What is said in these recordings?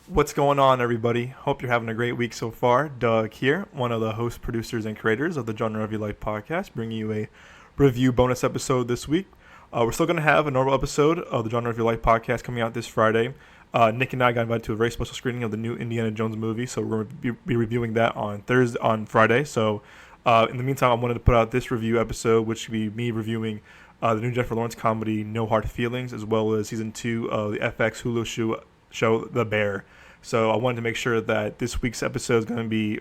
What's going on, everybody? Hope you're having a great week so far. Doug here, one of the hosts, producers, and creators of the Genre of Your Life podcast, bringing you a review bonus episode this week. We're still going to have a normal episode of the Genre of Your Life podcast coming out this Friday. Nick and I got invited to a very special screening of the new Indiana Jones movie, so we're going to be reviewing that on Friday. So, in the meantime, I wanted to put out this review episode, which will be me reviewing the new Jennifer Lawrence comedy No Hard Feelings, as well as season 2 of the FX Hulu show The Bear. So I wanted to make sure that this week's episode is going to be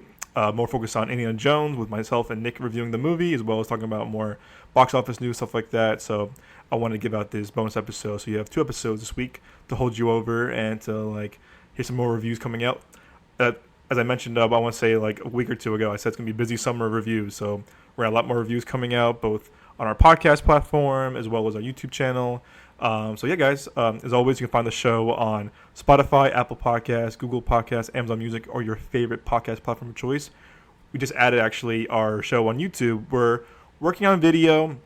more focused on Indiana Jones, with myself and Nick reviewing the movie, as well as talking about more box office news, stuff like that. So I wanted to give out this bonus episode. So you have 2 episodes this week to hold you over and to hear some more reviews coming out. As I mentioned, I want to say a week or 2 ago, I said it's going to be busy summer reviews. So we're going to have a lot more reviews coming out, both on our podcast platform as well as our YouTube channel. So yeah, guys, as always, you can find the show on Spotify, Apple Podcasts, Google Podcasts, Amazon Music, or your favorite podcast platform of choice. We just added, actually, our show on YouTube. We're working on video,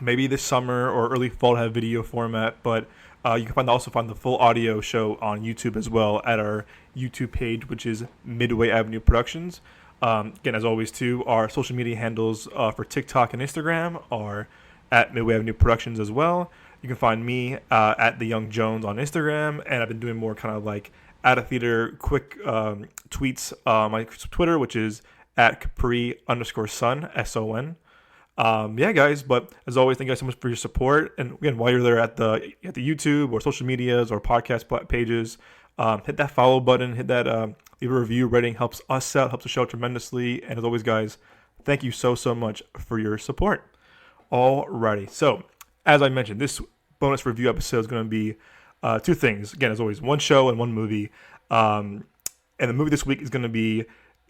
maybe this summer or early fall to have video format, but you can also find the full audio show on YouTube as well at our YouTube page, which is Midway Avenue Productions. Again, as always, too, our social media handles for TikTok and Instagram are at Midway Avenue Productions as well. You can find me at The Young Jones on Instagram, and I've been doing more kind of out of theater quick tweets on my Twitter, which is at Capri_Sun, SON. Yeah, guys, but as always, thank you guys so much for your support. And again, while you're there at the YouTube or social medias or podcast pages, hit that follow button, hit that leave a review rating, helps us out, helps the show tremendously. And as always, guys, thank you so much for your support. Alrighty, so as I mentioned, this bonus review episode is going to be 2 things. Again, as always, 1 show and 1 movie. And the movie this week is going to be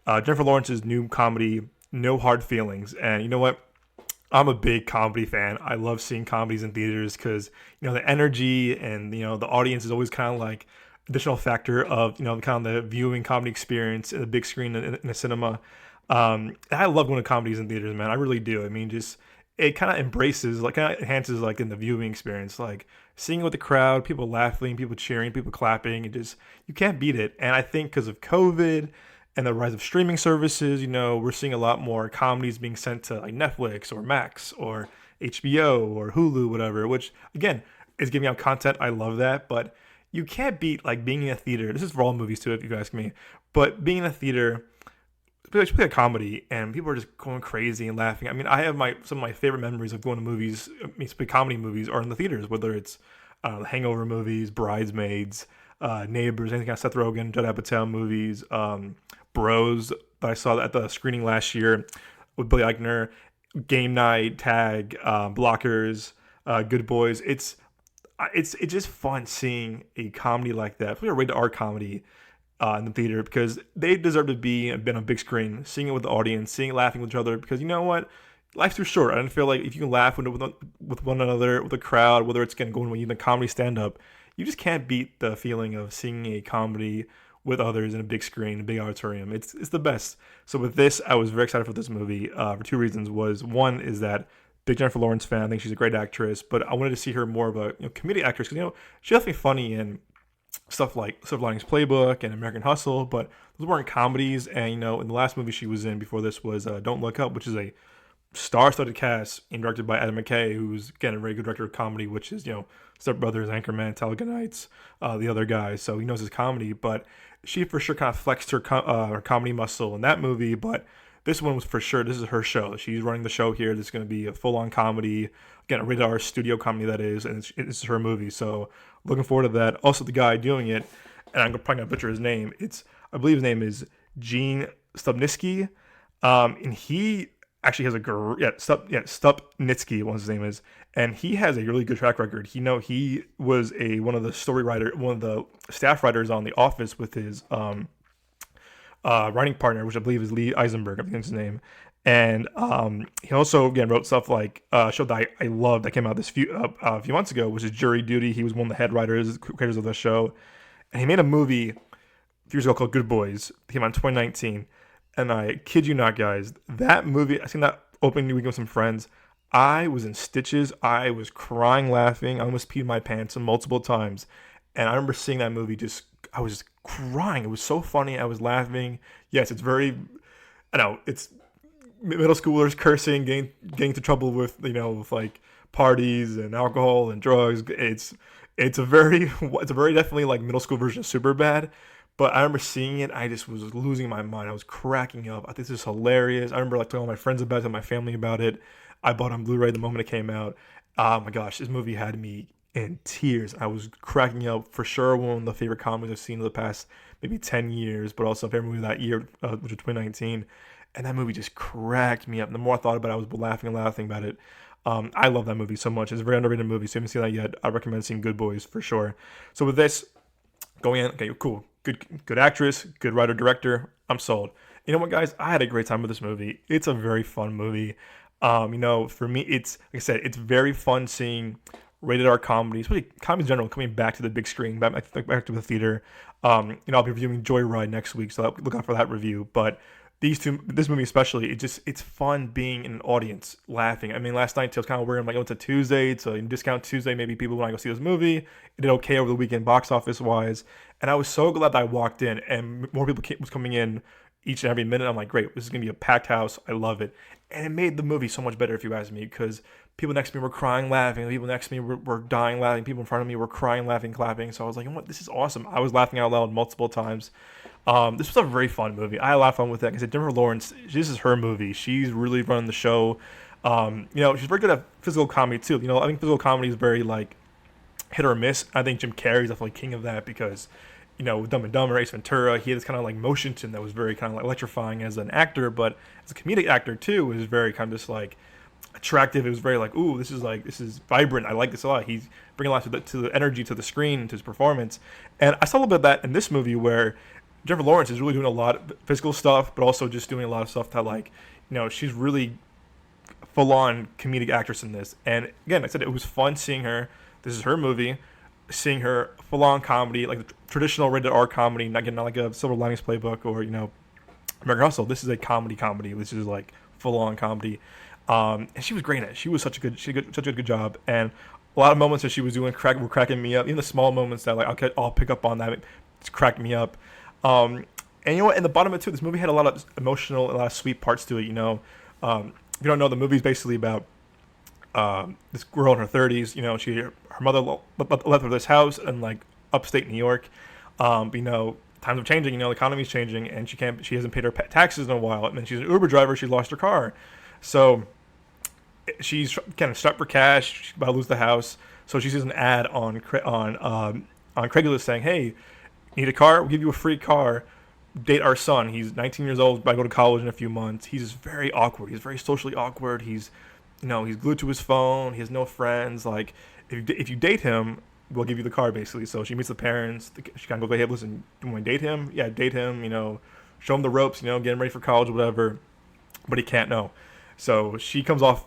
Jennifer Lawrence's new comedy, No Hard Feelings. And you know what? I'm a big comedy fan. I love seeing comedies in theaters because, the energy and, the audience is always kind of additional factor of, kind of the viewing comedy experience in the big screen in a cinema. I love going to comedies in theaters, man. I really do. I mean, just it kind of embraces, kind of enhances, in the viewing experience, seeing it with the crowd, people laughing, people cheering, people clapping. You can't beat it. And I think because of COVID and the rise of streaming services, we're seeing a lot more comedies being sent to Netflix or Max or HBO or Hulu, whatever, which again is giving out content. I love that, but you can't beat being in a theater. This is for all movies too, if you ask me, but being in a theater, especially a comedy, and people are just going crazy and laughing. I mean, I have some of my favorite memories of going to movies, especially comedy movies, are in the theaters, whether it's Hangover movies, Bridesmaids, Neighbors, anything kind of Seth Rogen, Judd Apatow movies, Bros that I saw at the screening last year with Billy Eichner, Game Night, Tag, Blockers, Good Boys. It's just fun seeing a comedy like that, especially a rated R comedy in the theater, because they deserve to be on a big screen, seeing it with the audience, seeing it laughing with each other, because you know what? Life's too short. I don't feel like if you can laugh with one another, with a crowd, whether it's going when you do comedy stand-up, you just can't beat the feeling of seeing a comedy with others in a big screen, a big auditorium. It's the best. So with this, I was very excited for this movie for 2 reasons. One is that big Jennifer Lawrence fan. I think she's a great actress, but I wanted to see her more of a comedic actress, because she's definitely funny in stuff like Silver Linings Playbook and American Hustle, but those weren't comedies. And in the last movie she was in before this was Don't Look Up, which is a star-studded cast and directed by Adam McKay, who's again a very good director of comedy, which is Step Brothers, Anchorman, Talladega Nights, the other guys. So he knows his comedy, but she for sure kind of flexed her comedy muscle in that movie. But this one was for sure, this is her show. She's running the show here. This is going to be a full-on comedy, again, a rated R studio comedy, that is, and it's her movie. So looking forward to that. Also, the guy doing it, and I'm probably going to butcher his name. I believe his name is Gene Stupnitsky, and he actually has Stupnitsky, what his name is, and he has a really good track record. He was one of the staff writers on The Office with his writing partner, which I believe is Lee Eisenberg, I think that's his name. And he also, again, wrote stuff like a show that I loved that came out a few months ago, which is Jury Duty. He was one of the head writers, creators of the show. And he made a movie a few years ago called Good Boys. It came out in 2019. And I kid you not, guys, that movie, I seen that opening weekend with some friends. I was in stitches. I was crying, laughing. I almost peed my pants multiple times. And I remember seeing that movie just just crying. It was so funny. I was laughing. Yes, it's very, I know it's middle schoolers cursing, getting into trouble with with like parties and alcohol and drugs. It's a very definitely like middle school version of Super Bad. But I remember seeing it, I just was losing my mind. I was cracking up. I think this is hilarious. I remember like telling my friends about it, telling my family about it. I bought it on Blu-ray the moment it came out. Oh my gosh, this movie had me in tears. I was cracking up for sure. One of the favorite comedies I've seen in the past maybe 10 years, but also a favorite movie that year, which was 2019. And that movie just cracked me up. And the more I thought about it, I was laughing and laughing about it. I love that movie so much. It's a very underrated movie. So if you haven't seen that yet, I recommend seeing Good Boys for sure. So with this, going in, okay, cool. Good actress, good writer, director. I'm sold. You know what, guys? I had a great time with this movie. It's a very fun movie. For me, it's like I said, it's very fun seeing rated R comedies, especially comedy in general, coming back to the big screen, back to the theater. I'll be reviewing Joyride next week, so look out for that review. But this movie especially, it's fun being in an audience laughing. I mean, last night it was kind of weird. I'm like, oh, it's a Tuesday, it's a discount Tuesday. Maybe people want to go see this movie. It did okay over the weekend, box office wise, and I was so glad that I walked in and more people was coming in each and every minute. I'm like, great, this is gonna be a packed house. I love it, and it made the movie so much better if you ask me, because people next to me were crying, laughing. People next to me were dying, laughing. People in front of me were crying, laughing, clapping. So I was like, you know what, this is awesome. I was laughing out loud multiple times. This was a very fun movie. I had a lot of fun with it. Like I said, Jennifer Lawrence, this is her movie. She's really running the show. She's very good at physical comedy too. I think physical comedy is very like hit or miss. I think Jim Carrey is definitely king of that because, with Dumb and Dumber, Ace Ventura, he had this kind of like motion to him that was very kind of like electrifying as an actor, but as a comedic actor too, it was very kind of just like attractive. It was very like, ooh, this is vibrant. I like this a lot. He's bringing a lot to the energy to the screen, to his performance. And I saw a little bit of that in this movie where Jennifer Lawrence is really doing a lot of physical stuff, but also just doing a lot of stuff that like, she's really full on comedic actress in this. And again, like I said, it was fun seeing her. This is her movie. Seeing her full on comedy, like the traditional rated R comedy, not getting like a Silver Linings Playbook or American Hustle. This is a comedy, which is like full on comedy. And she was great at it. She did such a good job. And a lot of moments that she was doing were cracking me up. Even the small moments that like I'll pick up on that, it's cracked me up. And you know what? In the bottom of it too, this movie had a lot of emotional, a lot of sweet parts to it. If you don't know, the movie's basically about this girl in her 30s. Her mother left her this house in like upstate New York. Times are changing. The economy's changing, and she hasn't paid her taxes in a while. And then she's an Uber driver. She lost her car, so she's kind of strapped for cash. She's about to lose the house, so she sees an ad on Craigslist saying, "Hey, need a car? We'll give you a free car. Date our son. He's 19 years old. About to go to college in a few months. He's just very awkward. He's very socially awkward. He's glued to his phone. He has no friends. Like, if you date him, we'll give you the car, basically." So she meets the parents. She kind of goes, "Hey, listen, do you want to date him? Yeah, date him. Show him the ropes. Get him ready for college, or whatever." But he can't know. So she comes off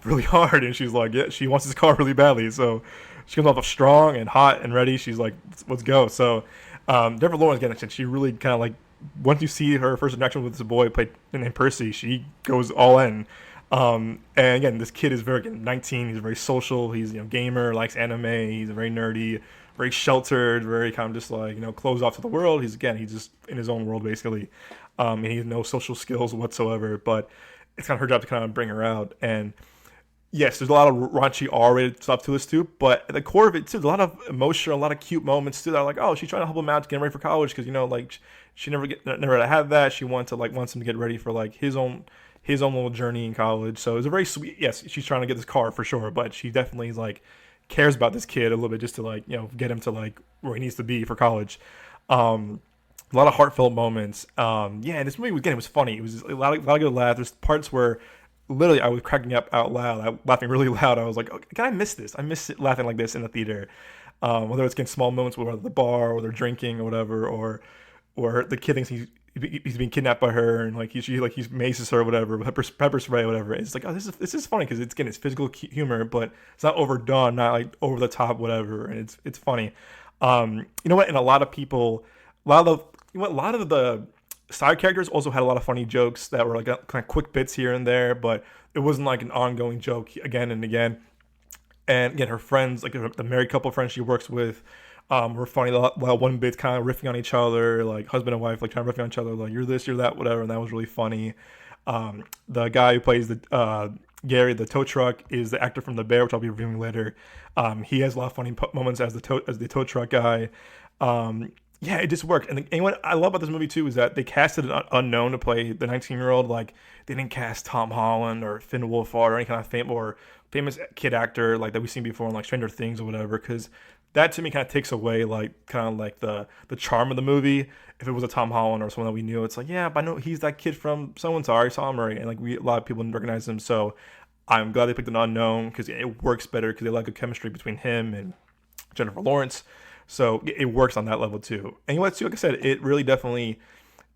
really hard, and she's like, yeah, she wants his car really badly. So she comes off strong and hot and ready. She's like, let's go. So Jennifer Lawrence, again, she really kind of like, once you see her first interaction with this boy played named Percy, she goes all in. And again, this kid is very 19. He's very social. He's gamer, likes anime. He's very nerdy, very sheltered, very kind of just like closed off to the world. He's just in his own world basically, and he has no social skills whatsoever. But it's kind of her job to kind of bring her out. And yes, there's a lot of raunchy R-rated stuff to this too. But at the core of it too, there's a lot of emotion, a lot of cute moments too. That are like, oh, she's trying to help him out to get him ready for college because like she never had that. She wants him to get ready for like his own little journey in college. So it's a very sweet. Yes, she's trying to get this car for sure, but she definitely is like cares about this kid a little bit just to like get him to like where he needs to be for college. A lot of heartfelt moments. And this movie again, it was funny. It was a lot of good laughs. There's parts where literally I was cracking up out loud, laughing really loud. I was like, okay, I miss this. I miss laughing like this in the theater. Whether it's getting small moments, whether at the bar or they're drinking or whatever, or the kid thinks he's being kidnapped by her, and like he maces her or whatever, pepper spray or whatever. It's like, oh, this is funny because it's physical humor, but it's not overdone, not like over the top, whatever, and it's funny. You know what? And a lot of the side characters also had a lot of funny jokes that were like kind of quick bits here and there, but it wasn't like an ongoing joke again and again. And again, her friends, like the married couple friends she works with, Were funny. While one bit's kind of riffing on each other, like husband and wife, like trying to riff on each other, like you're this, you're that, whatever, and that was really funny. The guy who plays the Gary, the tow truck, is the actor from The Bear, which I'll be reviewing later. He has a lot of funny moments as the tow truck guy. Yeah, it just worked. And what I love about this movie too is that they casted an unknown to play the 19-year-old. Like they didn't cast Tom Holland or Finn Wolfhard or any kind of famous kid actor like that we've seen before in like Stranger Things or whatever. Because that to me kind of takes away like kind of like the charm of the movie. If it was a Tom Holland or someone that we knew, it's like, yeah, but I know he's that kid from so and so. I saw him already, and like a lot of people didn't recognize him. So I'm glad they picked an unknown because it works better because they like a chemistry between him and Jennifer Lawrence. So it works on that level too. And you know what, too, like I said, it really definitely,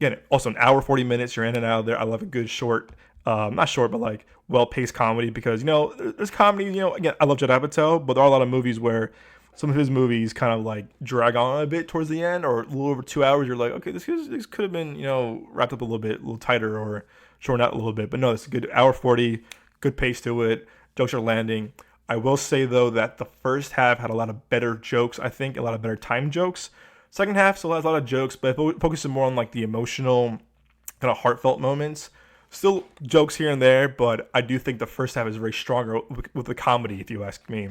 again, also an hour, 40 minutes, you're in and out of there. I love a good short, not short, but like well-paced comedy because, there's comedy, again, I love Judd Apatow, but there are a lot of movies where some of his movies kind of like drag on a bit towards the end or a little over 2 hours. You're like, okay, this could have been, wrapped up a little tighter or shortened out a little bit. But no, it's a good hour 40, good pace to it. Jokes are landing. I will say, though, that the first half had a lot of better jokes, I think, a lot of better timed jokes. Second half still has a lot of jokes, but focusing more on like the emotional, kind of heartfelt moments. Still jokes here and there, but I do think the first half is very stronger with the comedy, if you ask me.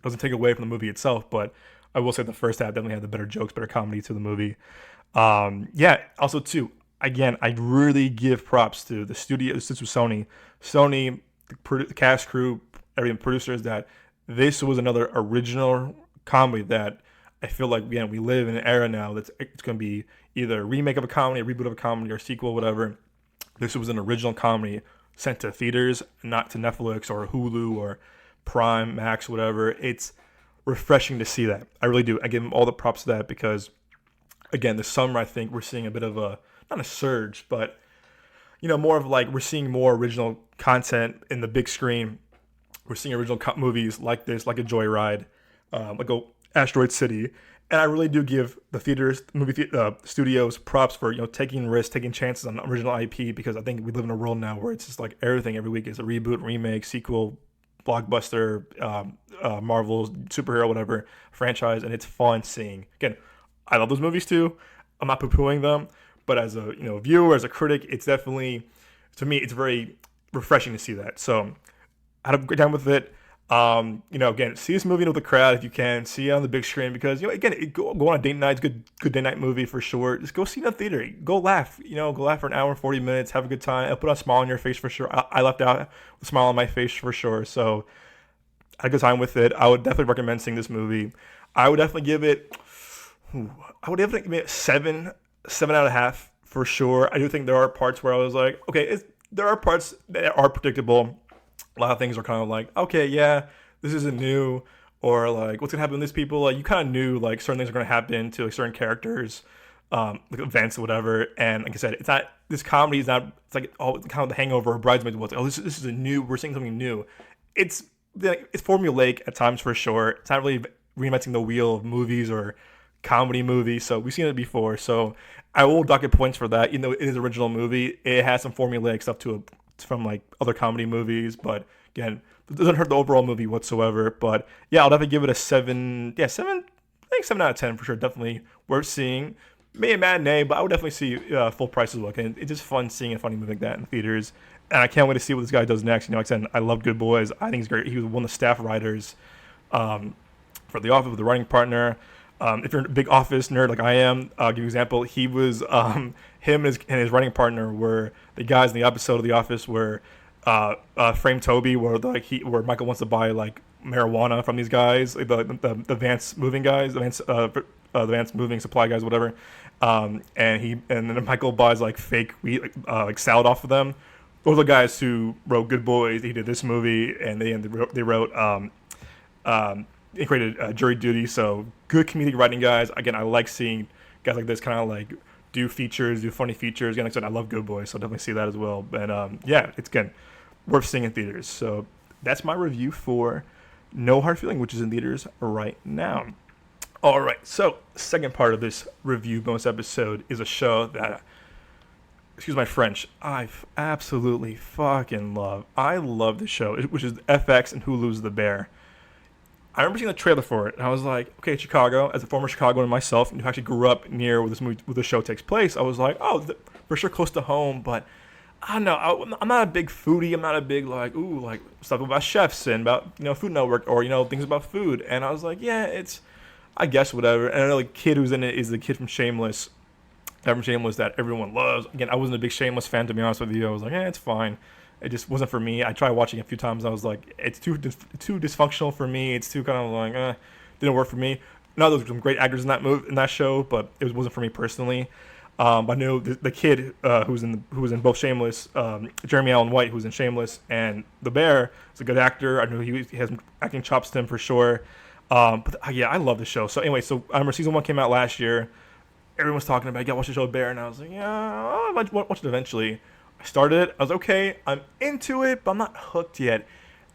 Doesn't take away from the movie itself, but I will say the first half definitely had the better jokes, better comedy to the movie. Yeah, also, too, again, I really give props to the studio. This was Sony. Sony, the cast, crew, every producers, that this was another original comedy that I feel like, again, we live in an era now that's it's going to be either a remake of a comedy, a reboot of a comedy, or a sequel, whatever. This was an original comedy sent to theaters, not to Netflix or Hulu or Prime, Max, whatever. It's refreshing to see that. I really do. I give them all the props to that because, again, this summer I think we're seeing a bit of not a surge, but more of like we're seeing more original content in the big screen. We're seeing original movies like this, like a Joyride, like a Asteroid City, and I really do give the studios props for taking risks, taking chances on original IP because I think we live in a world now where it's just like everything every week is a reboot, remake, sequel, blockbuster, Marvel, superhero, whatever franchise, and it's fun seeing. Again, I love those movies too. I'm not poo-pooing them, but as a viewer, as a critic, it's definitely, to me, it's very refreshing to see that. So I had a great time with it. Again, see this movie with the crowd if you can. See it on the big screen because again, go on a date night. It's good date night movie for sure. Just go see it in the theater. Go laugh. Go laugh for an hour and 40 minutes. Have a good time. It'll put a smile on your face for sure. I left out with a smile on my face for sure. So I had a good time with it. I would definitely recommend seeing this movie. I would definitely give it. I would definitely give it 7.5 for sure. I do think there are parts where I was like, okay, there are parts that are predictable. A lot of things are kind of like, okay, yeah, this isn't new, or like, what's gonna happen to these people? Like, you kind of knew like certain things are gonna happen to like certain characters, like events or whatever. And like I said, it's not this comedy is not. It's like kind of The Hangover or Bridesmaids was like, oh, this is we're seeing something new. It's formulaic at times for sure. It's not really reinventing the wheel of movies or comedy movies. So we've seen it before. So I will dock it points for that. Even though it is an original movie, it has some formulaic stuff to it from like other comedy movies, but again, it doesn't hurt the overall movie whatsoever. But yeah, I'll definitely give it a 7. Yeah, 7. I think 7 out of 10 for sure. Definitely worth seeing. Maybe a matinee, but I would definitely see full price as well. And it's just fun seeing a funny movie like that in theaters. And I can't wait to see what this guy does next. Like I said, I love Good Boys. I think he's great. He was one of the staff writers for The Office with the writing partner. If you're a big Office nerd like I am, I'll give you an example. He was him and his writing partner were the guys in the episode of The Office where Frame Toby, where Michael wants to buy like marijuana from these guys, like the Vance moving guys, the Vance moving supply guys, whatever. And then Michael buys like fake wheat, like salad off of them. Those are the guys who wrote Good Boys. He did this movie, and they wrote it created Jury Duty. So good comedic writing guys. Again, I like seeing guys like this kind of like do funny features. Again, like I said, I love Good Boys, so definitely see that as well. And yeah, it's again worth seeing in theaters. So that's my review for No Hard Feeling, which is in theaters right now. All right, so second part of this review bonus episode is a show that, excuse my French, I absolutely fucking love. I love the show, which is FX and Hulu's The Bear. I remember seeing the trailer for it, and I was like, okay, Chicago. As a former Chicagoan myself, who actually grew up near where where the show takes place, I was like, oh, for sure close to home. But I don't know. I'm not a big foodie. I'm not a big like stuff about chefs and about Food Network or things about food. And I was like, yeah, it's I guess whatever. And I know the kid who's in it is the kid from Shameless. That from Shameless that everyone loves. Again, I wasn't a big Shameless fan, to be honest with you. I was like, it's fine. It just wasn't for me. I tried watching it a few times. And I was like, it's too dysfunctional for me. It's too kind of like, didn't work for me. No, there was some great actors in that show, but it wasn't for me personally. I knew the kid who was in both Shameless, Jeremy Allen White, who was in Shameless, and The Bear, is a good actor. I knew he has acting chops to him for sure. But yeah, I love the show. So anyway, I remember season 1 came out last year. Everyone was talking about, I got to watch the show Bear, and I was like, yeah, I'll watch it eventually. I started it. I was okay. I'm into it, but I'm not hooked yet.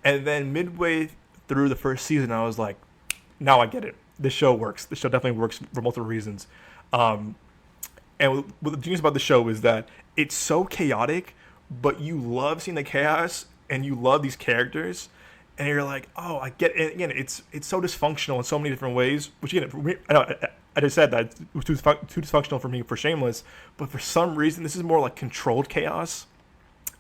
And then midway through the first season, I was like, now I get it. This show works. This show definitely works for multiple reasons. And what the genius about the show is that it's so chaotic, but you love seeing the chaos, and you love these characters, and you're like, oh, I get it. Again, it's so dysfunctional in so many different ways. Which again, for me, I just said that it was too dysfunctional for me for Shameless, but for some reason, this is more like controlled chaos.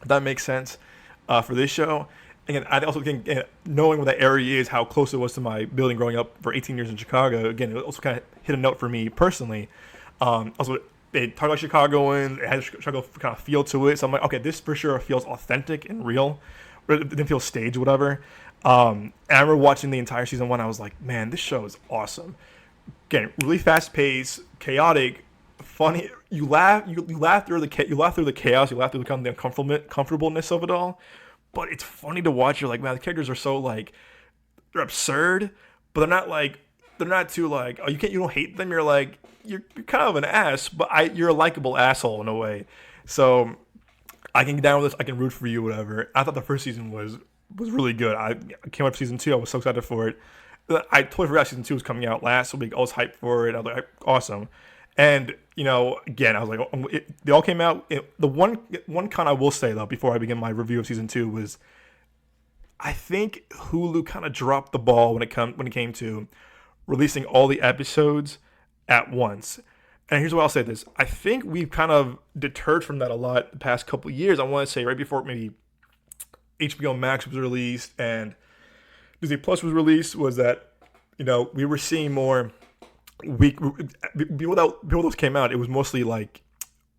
If that makes sense for this show. Again, I also think knowing where that area is, how close it was to my building growing up for 18 years in Chicago. Again, it also kind of hit a note for me personally. Also, they talk about Chicagoans. It has a Chicago kind of feel to it. So I'm like, okay, this for sure feels authentic and real. It didn't feel staged, whatever. And I remember watching the entire season 1. I was like, man, this show is awesome. Again, really fast paced, chaotic, funny. You laugh through the chaos. You laugh through the kind of the uncomfortableness of it all. But it's funny to watch. You're like, man, the characters are so like they're absurd, but they're not too like, oh, you don't hate them. You're like you're kind of an ass, but you're a likable asshole in a way. So I can get down with this. I can root for you, whatever. I thought the first season was really good. I came up for season 2. I was so excited for it. I totally forgot season 2 was coming out last week. I was hyped for it. I was like, awesome. And, again, I was like, they all came out. The one con I will say, though, before I begin my review of season 2 was I think Hulu kind of dropped the ball when it came to releasing all the episodes at once. And here's why I'll say this. I think we've kind of deterred from that a lot the past couple of years. I want to say right before maybe HBO Max was released and Disney Plus was released, was that, we were seeing more before those came out, it was mostly like,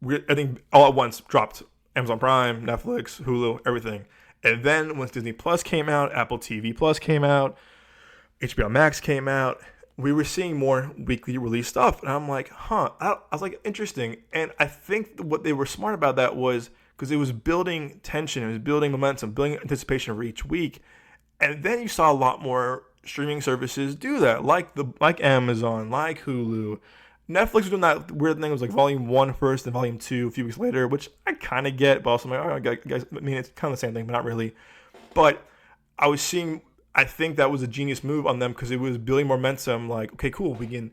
I think all at once dropped Amazon Prime, Netflix, Hulu, everything. And then once Disney Plus came out, Apple TV Plus came out, HBO Max came out, we were seeing more weekly release stuff. And I'm like, I was like, interesting. And I think what they were smart about that was because it was building tension, it was building momentum, building anticipation for each week. And then you saw a lot more streaming services do that, like Amazon, like Hulu. Netflix was doing that weird thing. It was like volume 1 first and volume 2 a few weeks later, which I kind of get, but also I'm like, guys, I mean, it's kind of the same thing, but not really. But I think that was a genius move on them because it was building momentum. Like, okay, cool, we can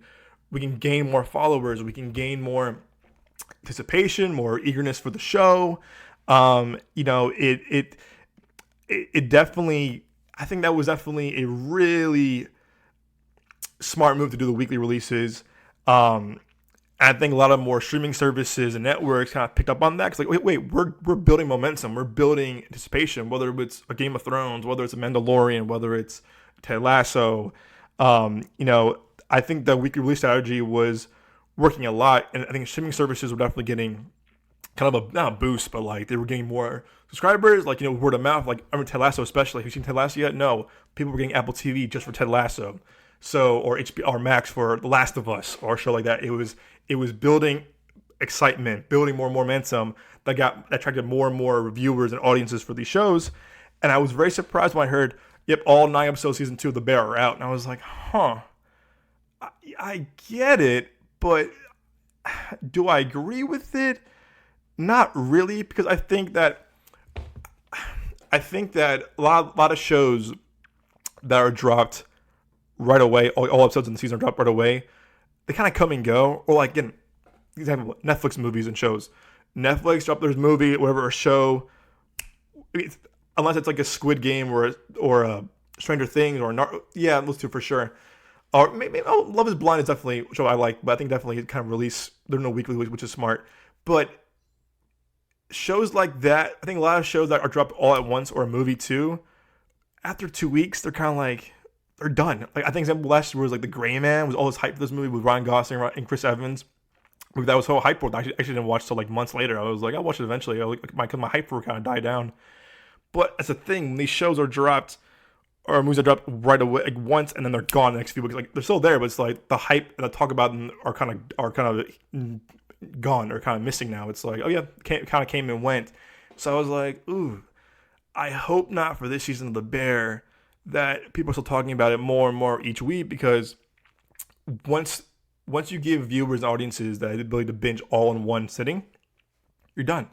gain more followers, we can gain more anticipation, more eagerness for the show. It definitely. I think that was definitely a really smart move to do the weekly releases. I think a lot of more streaming services and networks kind of picked up on that. Because wait, we're building momentum. We're building anticipation, whether it's a Game of Thrones, whether it's a Mandalorian, whether it's Ted Lasso. I think the weekly release strategy was working a lot. And I think streaming services were definitely getting kind of not a boost, but like they were getting more subscribers, like, word of mouth. Like, I remember Ted Lasso especially. Have you seen Ted Lasso yet? No. People were getting Apple TV just for Ted Lasso. So, or HBO or Max for The Last of Us or a show like that. It was building excitement, building more momentum that attracted more and more reviewers and audiences for these shows. And I was very surprised when I heard, yep, all 9 episodes of season 2 of The Bear are out. And I was like, I get it, but do I agree with it? Not really, because I think that a lot of shows that are dropped right away, all episodes in the season are dropped right away, they kind of come and go. Or like, again, example, Netflix movies and shows. Netflix dropped their movie, whatever, a show, unless it's like a Squid Game or Stranger Things or those two for sure. Or maybe Love Is Blind is definitely a show I like, but I think definitely it kind of release. They're no weekly, which is smart. But shows like that, I think a lot of shows that are dropped all at once or a movie too, after 2 weeks, they're kind of like they're done. Like I think example last year was like The Gray Man was all this hype for this movie with Ryan Gosling and Chris Evans. That was so hype for it. I actually didn't watch till like months later. I was like, I'll watch it eventually. My hype for it kind of died down. But as a thing, when these shows are dropped or movies are dropped right away, like once, and then they're gone the next few weeks. Like they're still there, but it's like the hype and the talk about them are kind of gone or kind of missing now. It's like, oh yeah, kind of came and went. So I was like, ooh, I hope not for this season of The Bear that people are still talking about it more and more each week, because once you give viewers and audiences the ability to binge all in one sitting, you're done.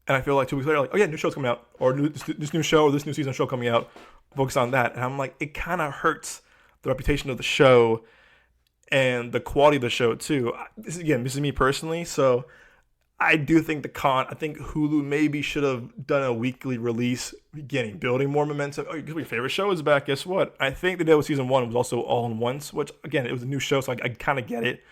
And I feel like 2 weeks later, like, oh yeah, new show's coming out, or this new show or this new season show coming out, focus on that. And I'm like, it kind of hurts the reputation of the show and the quality of the show too. This is me personally, so I do think I think Hulu maybe should have done a weekly release beginning, building more momentum. Oh, your favorite show is back. Guess what? I think they did with season 1 was also all in once, which again, it was a new show, so I kind of get it.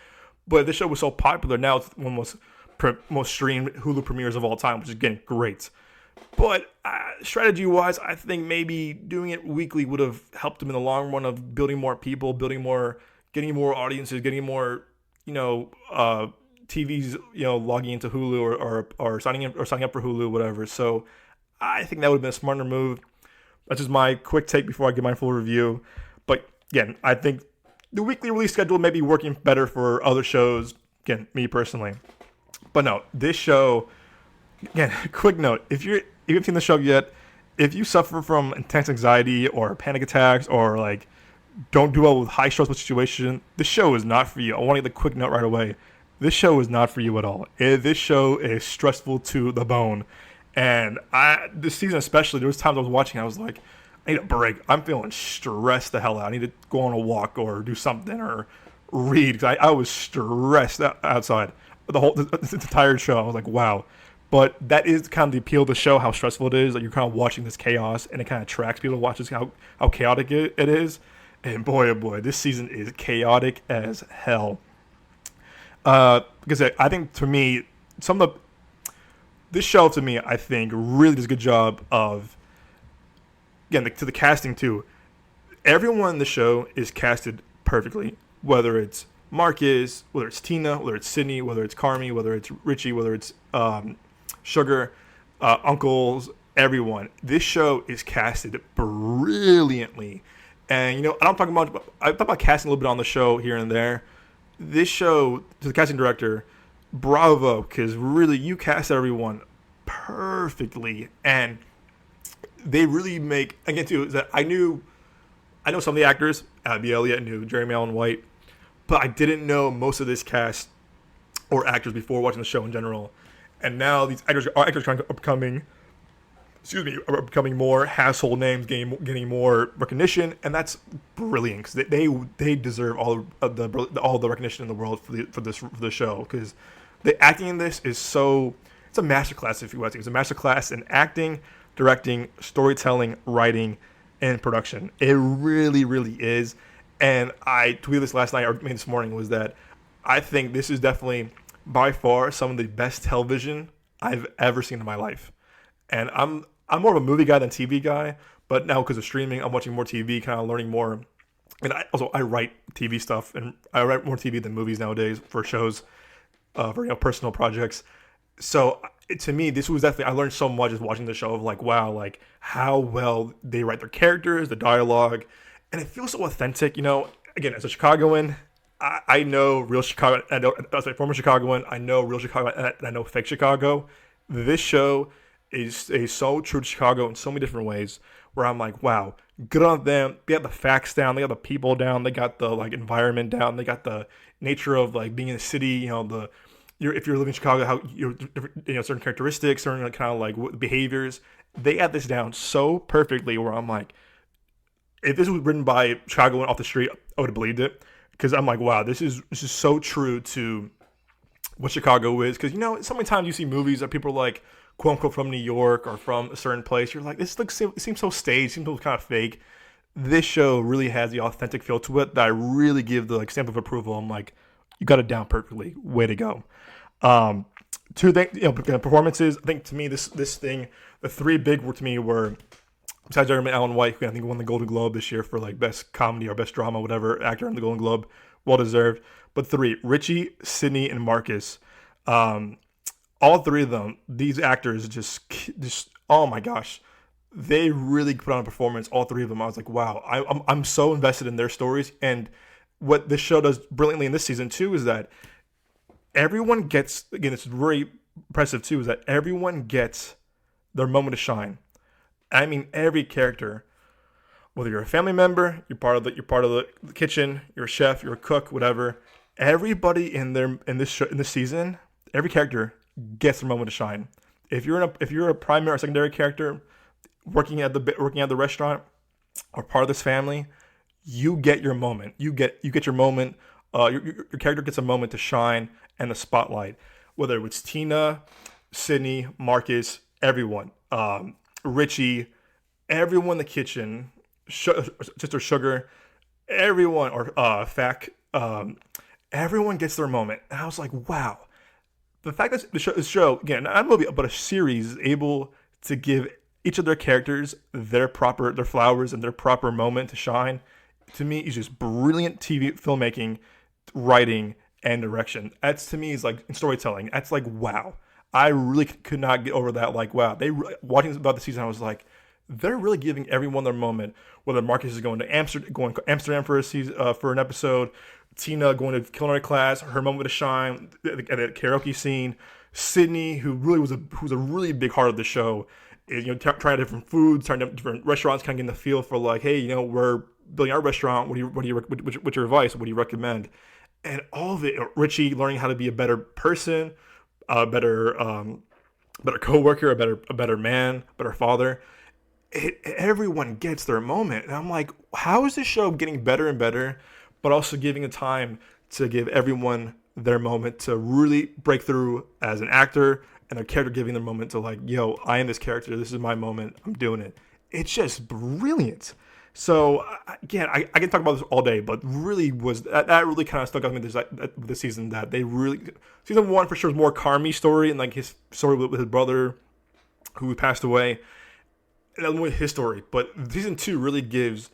But this show was so popular, now it's one of the most streamed Hulu premieres of all time, which is again great. But strategy-wise, I think maybe doing it weekly would have helped them in the long run of building more people, getting more audiences, getting more, TVs, logging into Hulu or signing up for Hulu, whatever. So I think that would have been a smarter move. That's just my quick take before I give my full review. But again, I think the weekly release schedule may be working better for other shows. Again, me personally. But no, this show, again, quick note, if you haven't seen the show yet, if you suffer from intense anxiety or panic attacks or like don't do well with high stressful situation, this show is not for you. I want to get the quick note right away. This show is not for you at all. This show is stressful to the bone. And this season especially, there was times I was watching, I was like, I need a break. I'm feeling stressed the hell out. I need to go on a walk or do something or read, because I was stressed outside the entire show. I was like, wow. But that is kind of the appeal of the show, how stressful it is. Like you're kind of watching this chaos, and it kind of attracts people to watch this, how chaotic it is. And boy, oh boy, this season is chaotic as hell. Because I think to me, this show to me, I think really does a good job of, again, to the casting too. Everyone in the show is casted perfectly, whether it's Marcus, whether it's Tina, whether it's Sydney, whether it's Carmi, whether it's Richie, whether it's Sugar, Uncles, everyone. This show is casted brilliantly. And, I talk about casting a little bit on the show here and there. This show, to the casting director, bravo, because really you cast everyone perfectly. And they really make, again, too, that I know some of the actors, Abby Elliott, I knew Jeremy Allen White, but I didn't know most of this cast or actors before watching the show in general. And now these actors are becoming more household names, getting more recognition, and that's brilliant, because they deserve all the recognition in the world for the show, because the acting in this is it's a masterclass, if you want to. It's a masterclass in acting, directing, storytelling, writing, and production. It really, really is. And I tweeted this last night, or maybe this morning, was that I think this is definitely by far some of the best television I've ever seen in my life. And I'm more of a movie guy than TV guy, but now because of streaming, I'm watching more TV, kind of learning more. And I write TV stuff, and I write more TV than movies nowadays for shows, for personal projects. So to me, this was definitely, I learned so much just watching the show of like, wow, like how well they write their characters, the dialogue, and it feels so authentic. Again, as a Chicagoan, I know real Chicago. As a former Chicagoan, I know real Chicago, and I know fake Chicago. This show is so true to Chicago in so many different ways, where I'm like, wow, good on them. They got the facts down, they got the people down, they got the like environment down, they got the nature of like being in a city. If you're living in Chicago, how certain characteristics, certain kind of like behaviors. They got this down so perfectly, where I'm like, if this was written by Chicagoan off the street, I would have believed it, because I'm like, wow, this is so true to what Chicago is. Because so many times you see movies that people are like, quote unquote, from New York or from a certain place. You're like, it seems so staged, seems so kind of fake. this show really has the authentic feel to it that I really give the like stamp of approval. I'm like, you got it down perfectly. Way to go. Um, Two things, performances. I think to me, this thing, the three big were to me were besides Jeremy Allen White, who I think won the Golden Globe this year for like best comedy or best drama, whatever actor on the Golden Globe, well deserved. But three, Richie, Sydney, and Marcus. Um, all three of them, these actors just oh my gosh, they really put on a performance. All three of them, I was like, wow, I'm so invested in their stories. And what this show does brilliantly in this season too is that everyone gets, again, it's very impressive too, is that everyone gets their moment to shine. I mean, every character, whether you're a family member, you're part of the kitchen, you're a chef, you're a cook, whatever. Everybody in this season, every character gets their moment to shine. If you're a primary or secondary character working at the restaurant or part of this family, you get your moment. You get your moment. Your character gets a moment to shine and the spotlight. Whether it's Tina, Sydney, Marcus, everyone, Richie, everyone in the kitchen, Sister Sugar, everyone, or Fac, everyone gets their moment. And I was like, wow. The fact that this show, again, not a movie, but a series, is able to give each of their characters their flowers and their proper moment to shine, to me, is just brilliant TV filmmaking, writing, and direction. That's, to me, is like in storytelling. That's like, wow. I really could not get over that. Like, wow. Watching about the season, I was like, they're really giving everyone their moment. Whether Marcus is going to Amsterdam for an episode, Tina going to culinary class, her moment to shine at a karaoke scene, Sydney, who was a really big part of the show, is, trying different foods, trying different restaurants, kind of getting the feel for like, hey, we're building our restaurant. What's your advice? What do you recommend? And all of it, Richie learning how to be a better person, a better coworker, a better man, better father. Everyone gets their moment, and I'm like, how is this show getting better and better, but also giving the time to give everyone their moment to really break through as an actor, and a character giving their moment to like, yo, I am this character. This is my moment. I'm doing it. It's just brilliant. So again, I can talk about this all day, but really that really kind of stuck out with me this season. That they really, season one for sure was more Carmi's story and like his story with his brother who passed away. And that's more his story. But season two really takes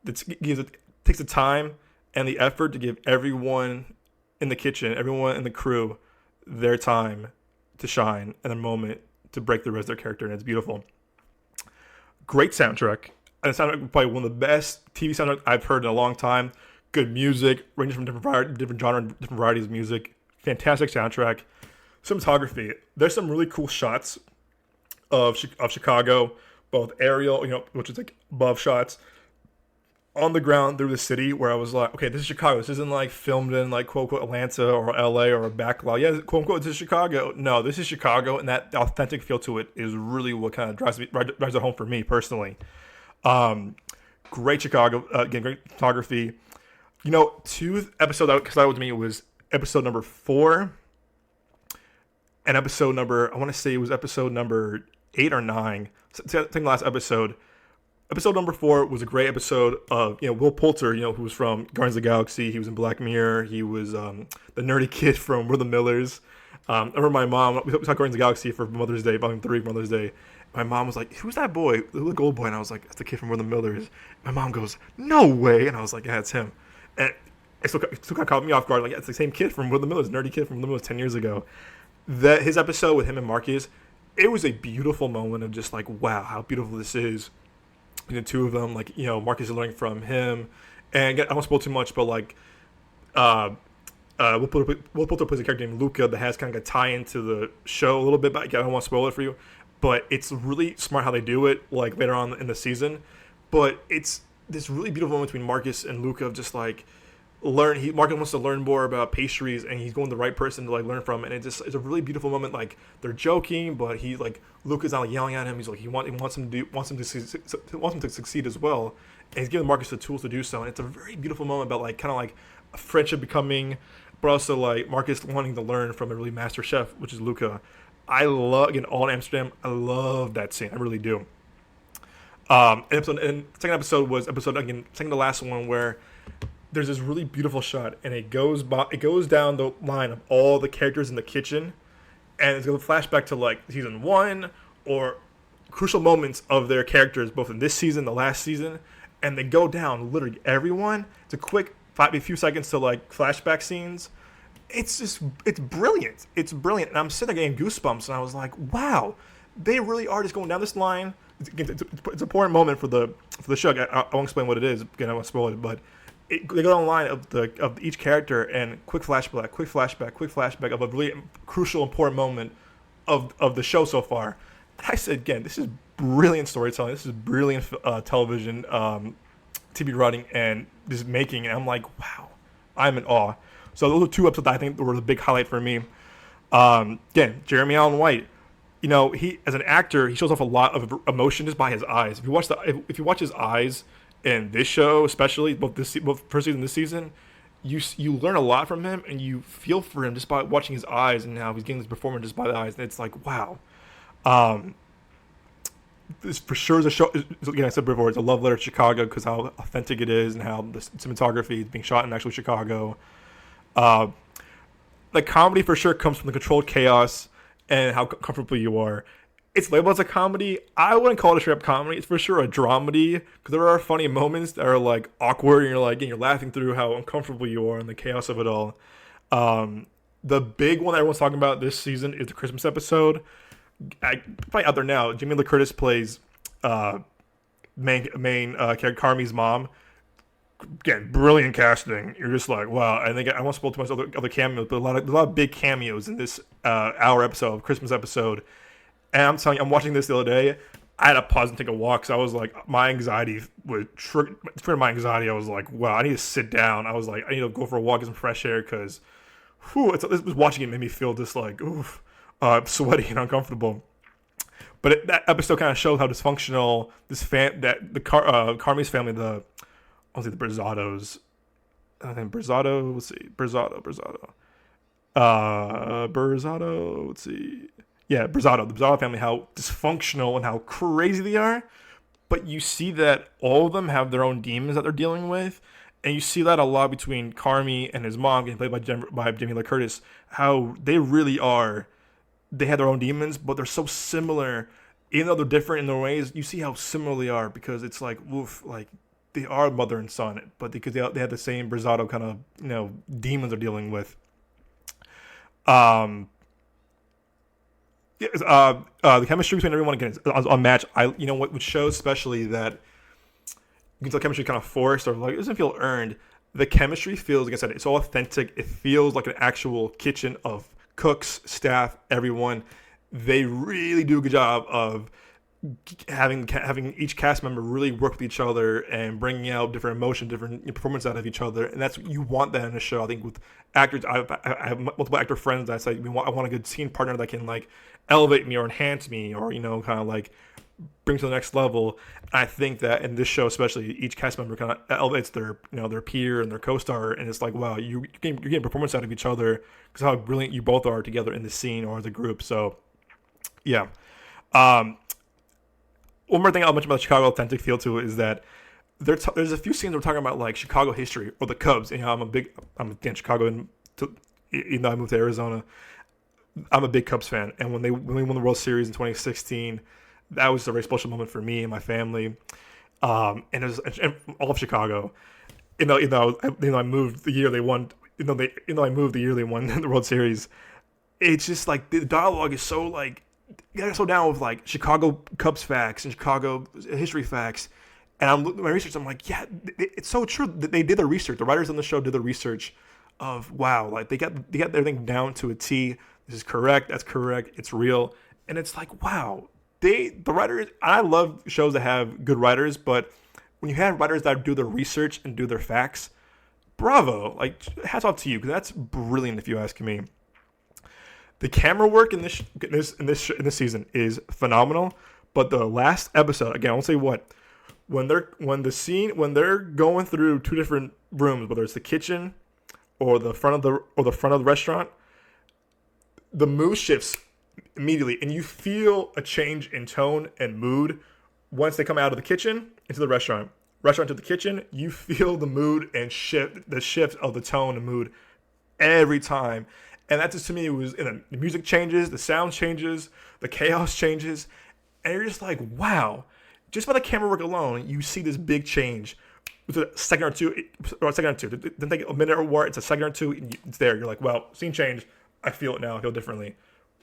the time and the effort to give everyone in the kitchen, everyone in the crew, their time to shine and a moment to break the rest of their character, and it's beautiful. Great soundtrack. And it sounded like probably one of the best TV soundtracks I've heard in a long time. Good music, ranges from different genre, different varieties of music. Fantastic soundtrack. Cinematography. There's some really cool shots of Chicago, both aerial, which is like above shots, on the ground through the city, where I was like, okay, this is Chicago. This isn't like filmed in like quote unquote Atlanta or LA or a backlot. Yeah, quote unquote, this is Chicago. No, this is Chicago, and that authentic feel to it is really what kind of drives it home for me personally. Great Chicago, again, great photography. Two episodes that excited with me was episode number 4 and episode number, I want to say it was episode number 8 or 9. I think the last episode. Episode number 4 was a great episode of, Will Poulter, who was from Guardians of the Galaxy. He was in Black Mirror. He was the nerdy kid from We're the Millers. I remember my mom, we saw Guardians of the Galaxy for Mother's Day, Volume 3 for Mother's Day. My mom was like, who's that boy? The little gold boy. And I was like, that's the kid from We're the Millers. My mom goes, no way. And I was like, yeah, it's him. And it still kind of caught me off guard. Like, yeah, it's the same kid from We're the Millers, nerdy kid from the Millers 10 years ago. His episode with him and Marcus, it was a beautiful moment of just like, wow, how beautiful this is. The two of them, like, Marcus is learning from him. And again, I won't spoil too much, but like, Will Poulter plays a character named Luca that has kind of a tie into the show a little bit, but again, I don't want to spoil it for you. But it's really smart how they do it, like later on in the season. But it's this really beautiful moment between Marcus and Luca of just like Marcus wants to learn more about pastries, and he's going the right person to like learn from. And it's a really beautiful moment. Like they're joking, but Luca's not like yelling at him. He's like he wants him to succeed as well, and he's giving Marcus the tools to do so. And it's a very beautiful moment about like kind of like a friendship becoming, but also like Marcus wanting to learn from a really master chef, which is Luca. I love, again, all in Amsterdam. I love that scene. I really do. And second episode was episode again, second to last one, where there's this really beautiful shot, and it goes down the line of all the characters in the kitchen, and it's going to flashback to like season one or crucial moments of their characters, both in this season, the last season, and they go down literally everyone. It's a quick a few seconds to like flashback scenes. It's brilliant. It's brilliant, and I'm sitting there getting goosebumps, and I was like, wow, they really are just going down this line. It's an important moment for the show. I won't explain what it is. Again, I won't spoil it, but they go down the line of each character and quick flashback of a really crucial, important moment of the show so far. And I said again, this is brilliant storytelling. This is brilliant television, TV writing, and just making. And I'm like, wow, I'm in awe. So those are two episodes that I think were the big highlight for me. Again, Jeremy Allen White. You know, he as an actor, he shows off a lot of emotion just by his eyes. If you watch his eyes in this show, especially both first season and this season, you learn a lot from him, and you feel for him just by watching his eyes and how he's getting this performance just by the eyes. And it's like, wow. This for sure is a show. Again, I said before, it's a love letter to Chicago because how authentic it is and how the cinematography is being shot in actual Chicago. The comedy for sure comes from the controlled chaos and how comfortable you are. It's labeled as a comedy. I wouldn't call it a straight up comedy. It's for sure a dramedy because there are funny moments that are like awkward and you're laughing through how uncomfortable you are and the chaos of it all. The big one that everyone's talking about this season is the Christmas episode. Probably out there now. Jamie Lee Curtis plays main character Carmi's mom. Again, brilliant casting. You're just like, wow. I think I won't spoil too much other cameos, but a lot of big cameos in this hour episode, Christmas episode. And I'm telling you, I'm watching this the other day. I had to pause and take a walk. So I was like, my anxiety was triggered my anxiety. I was like, wow, I need to sit down. I was like, I need to go for a walk, get some fresh air, because watching it made me feel just like, oof, sweaty and uncomfortable. But that episode kind of showed how dysfunctional Carmi's family, the Berzados. I think Berzado. Let's see, Berzado. Let's see. Yeah, the Berzado family, how dysfunctional and how crazy they are. But you see that all of them have their own demons that they're dealing with. And you see that a lot between Carmi and his mom, getting played by Jamie Lee Curtis, how they really are. They have their own demons, but they're so similar. Even though they're different in their ways, you see how similar they are because it's like, woof, like they are mother and son, but because they have the same Berzado kind of, demons they're dealing with. The chemistry between everyone again is unmatched. What shows especially that you can tell chemistry kind of forced or like it doesn't feel earned. The chemistry feels, like I said, it's all authentic. It feels like an actual kitchen of cooks, staff, everyone. They really do a good job of having each cast member really work with each other and bringing out different emotion, different performance out of each other, and that's you want that in a show. I think with actors, I have multiple actor friends that say I want a good scene partner that can like elevate me or enhance me or kind of like bring to the next level. And I think that in this show, especially, each cast member kind of elevates their their peer and their co-star, and it's like wow, you're getting performance out of each other because how brilliant you both are together in the scene or as a group. So yeah. One more thing I'll mention about the Chicago authentic feel to it is that there's a few scenes we're talking about like Chicago history or the Cubs. And, I'm again Chicago, and even though I moved to Arizona, I'm a big Cubs fan. And when we won the World Series in 2016, that was a very special moment for me and my family, and all of Chicago. I moved the year they won. I moved the year they won the World Series. It's just like the dialogue is so like. You gotta slow down with like Chicago Cubs facts and Chicago history facts, and I'm looking at my research. I'm like, yeah, it's so true that they did the research. The writers on the show did the research of wow, like they got everything down to a T. This is correct. That's correct. It's real, and it's like wow, the writers. I love shows that have good writers, but when you have writers that do their research and do their facts, bravo! Like hats off to you because that's brilliant if you ask me. The camera work in this season is phenomenal, but the last episode, again, I won't say what, when they're going through two different rooms, whether it's the kitchen or the front of the restaurant, the mood shifts immediately, and you feel a change in tone and mood once they come out of the kitchen into the restaurant to the kitchen, you feel the mood and the shift of the tone and mood every time. And that just to me was, the music changes, the sound changes, the chaos changes, and you're just like, wow. Just by the camera work alone, you see this big change. With a second or two. Didn't take a minute or more. It's a second or two. And it's there. You're like, well, scene change. I feel it now. I feel differently.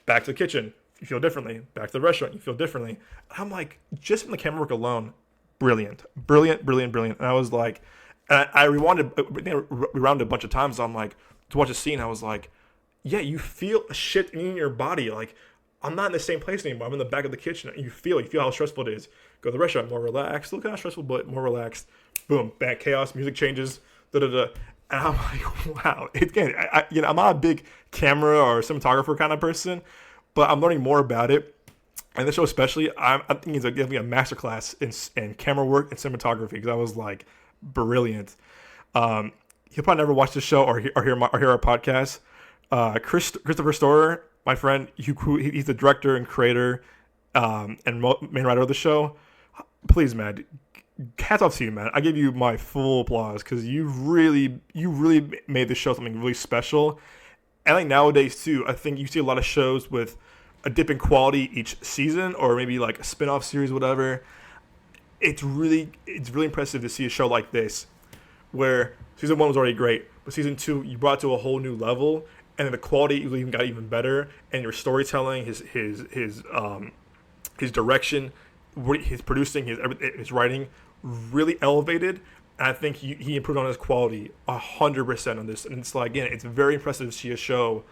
Back to the kitchen. You feel differently. Back to the restaurant. You feel differently. I'm like, just from the camera work alone, brilliant. And I was like, and I rewound it a bunch of times. So I'm like, to watch a scene, I was like, yeah, you feel a shit in your body. Like, I'm not in the same place anymore. I'm in the back of the kitchen. You feel how stressful it is. Go to the restaurant, more relaxed. Still kind of stressful, but more relaxed. Boom, back chaos, music changes, And I'm like, wow. Again, I'm not a big camera or cinematographer kind of person, but I'm learning more about it. And this show especially, I think it's giving me a masterclass in camera work and cinematography, because I was like, brilliant. He'll probably never watch this show or hear our podcast. Christopher Storer, my friend, he's the director and creator and main writer of the show. Please, man, hats off to you, man. I give you my full applause, because you really made this show something really special. And like nowadays too, I think you see a lot of shows with a dip in quality each season, or maybe like a spin-off series, whatever. It's really impressive to see a show like this, where season 1 was already great, but season 2 you brought it to a whole new level, and then the quality even got even better, and your storytelling, his direction, his producing, his writing really elevated. And I think he improved on his quality 100% on this. And it's like, again, it's very impressive to see a show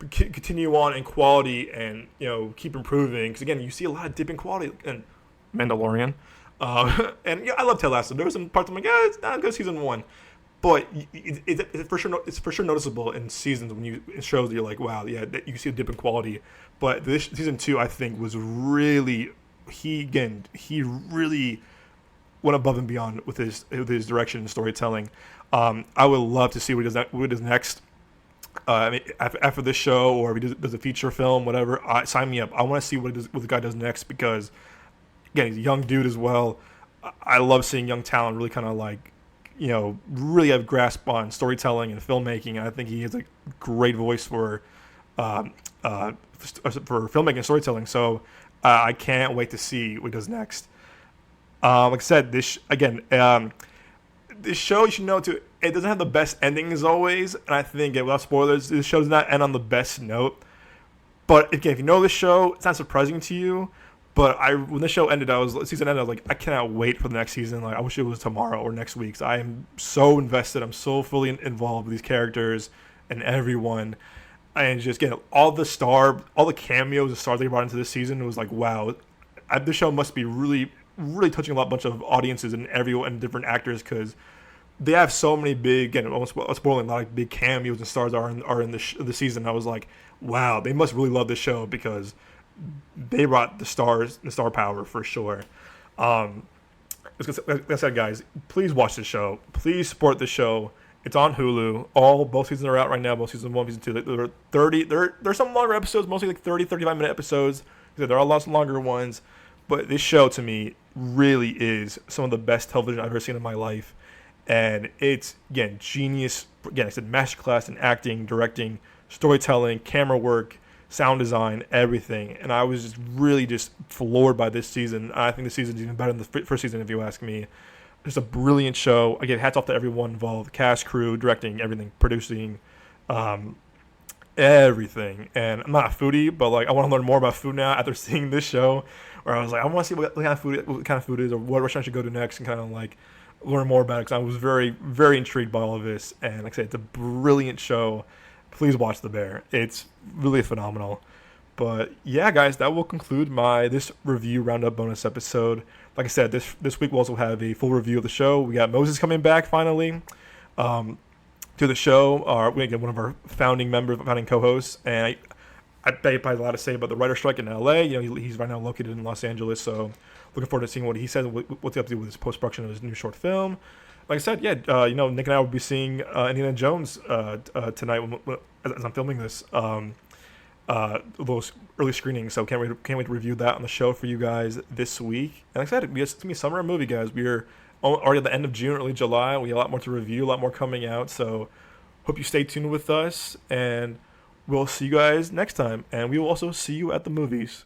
continue on in quality and keep improving. Because again, you see a lot of dip in quality in Mandalorian, and I love Ted Lasso. There were some parts I'm like, it's not as good as season 1, but it's for sure noticeable in seasons it shows that you're like, wow, yeah, that you see a dip in quality. But this season 2, I think, was really he really went above and beyond with his direction and storytelling. I would love to see what he does next. After this show, or if he does a feature film, whatever. Sign me up. I want to see what the guy does next, because again, he's a young dude as well. I love seeing young talent really kind of like, really have grasp on storytelling and filmmaking. And I think he has a great voice for filmmaking and storytelling. So I can't wait to see what he does next. Like I said, this show, you should know too, it doesn't have the best ending as always, and I think, without spoilers, this show does not end on the best note. But again, if you know the show, it's not surprising to you. But when the show ended, season ended, I was like, I cannot wait for the next season. Like, I wish it was tomorrow or next week. So I am so invested. I'm so fully involved with these characters and everyone. And just getting all the cameos, the stars they brought into this season, it was like, wow, this show must be really, really touching a bunch of audiences and different actors, because they have so many big, and almost spoiling, a lot of big cameos and stars are in the season. I was like, wow, they must really love this show, because they brought the star power for sure. Like I said, guys, please watch the show. Please support the show. It's on Hulu. Both seasons are out right now. Both season 1, season 2. There are 30. There's some longer episodes, mostly like 30, 35-minute episodes. There are lots of longer ones. But this show, to me, really is some of the best television I've ever seen in my life. And it's, again, genius. Again, I said masterclass in acting, directing, storytelling, camera work, sound design, everything. And I was just really just floored by this season. I think the season's even better than the first season, if you ask me. Just a brilliant show. Again, hats off to everyone involved. Cast, crew, directing, everything, producing, everything. And I'm not a foodie, but like I want to learn more about food now after seeing this show, where I was like, I want to see what kind of food is, or what restaurant I should go to next, and kind of like learn more about it, because I was very, very intrigued by all of this. And like I said, it's a brilliant show. Please watch The Bear. It's really phenomenal. But yeah, guys, that will conclude this review roundup bonus episode. Like I said, this week we'll also have a full review of the show. We got Moses coming back finally to the show. We get one of our founding co-hosts, and I bet he probably a lot to say about the writer's strike in LA. He's right now located in Los Angeles, so looking forward to seeing what he says, what's he up to with his post-production of his new short film. Like I said, yeah, Nick and I will be seeing Indiana Jones tonight as I'm filming this. those early screenings. So can't wait to review that on the show for you guys this week. And like I said, it's gonna be summer movie, guys. We're already at the end of June, early July. We have a lot more to review, a lot more coming out. So hope you stay tuned with us, and we'll see you guys next time. And we will also see you at the movies.